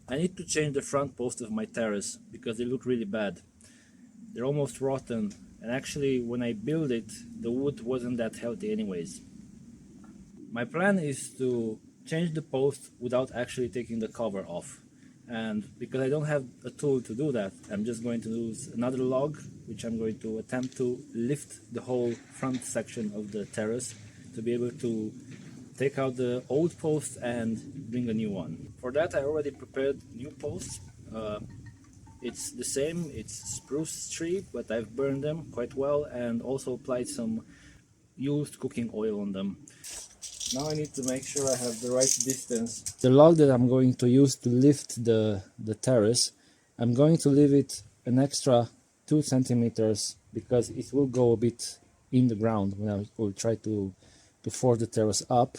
I need to change the front post of my terrace because they look really bad. They're almost rotten, and actually when I built it, the wood wasn't that healthy anyways. My plan is to change the post without actually taking the cover off. And because I don't have a tool to do that, I'm just going to use another log, which I'm going to attempt to lift the whole front section of the terrace to be able to take out the old post and bring a new one. For that I already prepared new posts. It's the same, it's spruce tree, but I've burned them quite well and also applied some used cooking oil on them. Now I need to make sure I have the right distance. The log that I'm going to use to lift the terrace, I'm going to leave it an extra 2 centimeters because it will go a bit in the ground when I will try to force the terrace up,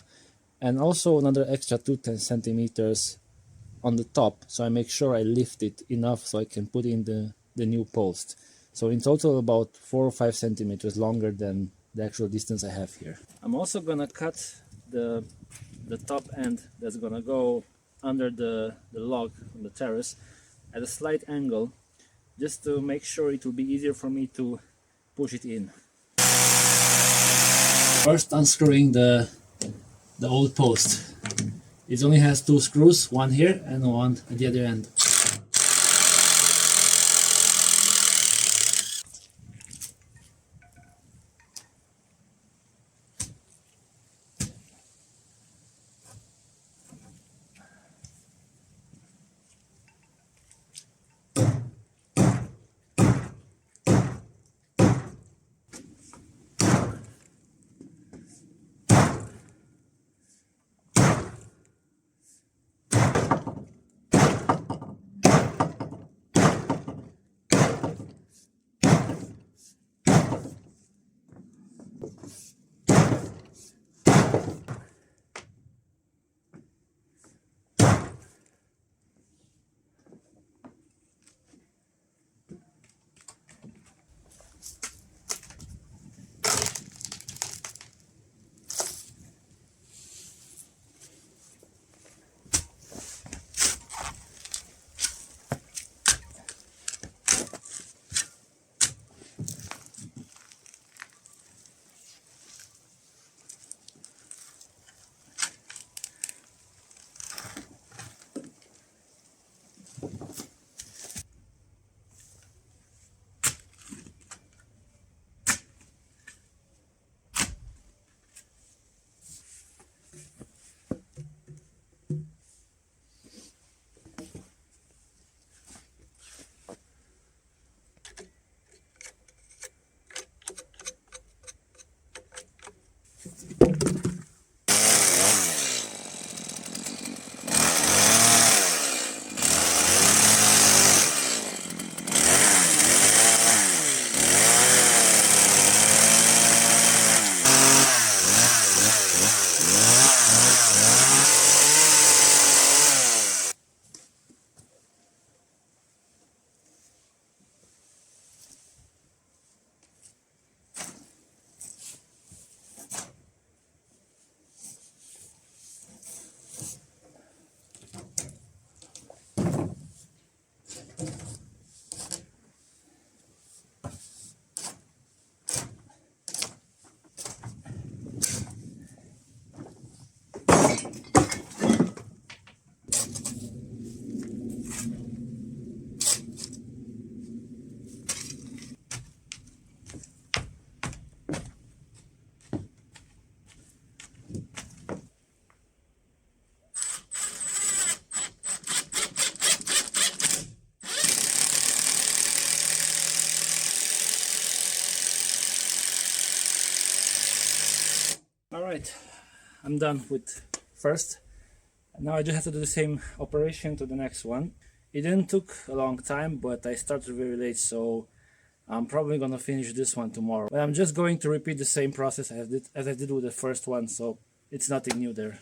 and also another extra 2 centimeters on the top, so I make sure I lift it enough so I can put in the new post. So in total about 4 or 5 centimeters longer than the actual distance I have here. I'm also gonna cut the top end that's gonna go under the log on the terrace at a slight angle, just to make sure it will be easier for me to push it in. First unscrewing the old post. It only has 2 screws, one here and one at the other end. Alright, I'm done with first. Now I just have to do the same operation to the next one. It didn't took a long time, but I started very late, so I'm probably gonna finish this one tomorrow. But I'm just going to repeat the same process as I did with the first one, so it's nothing new there.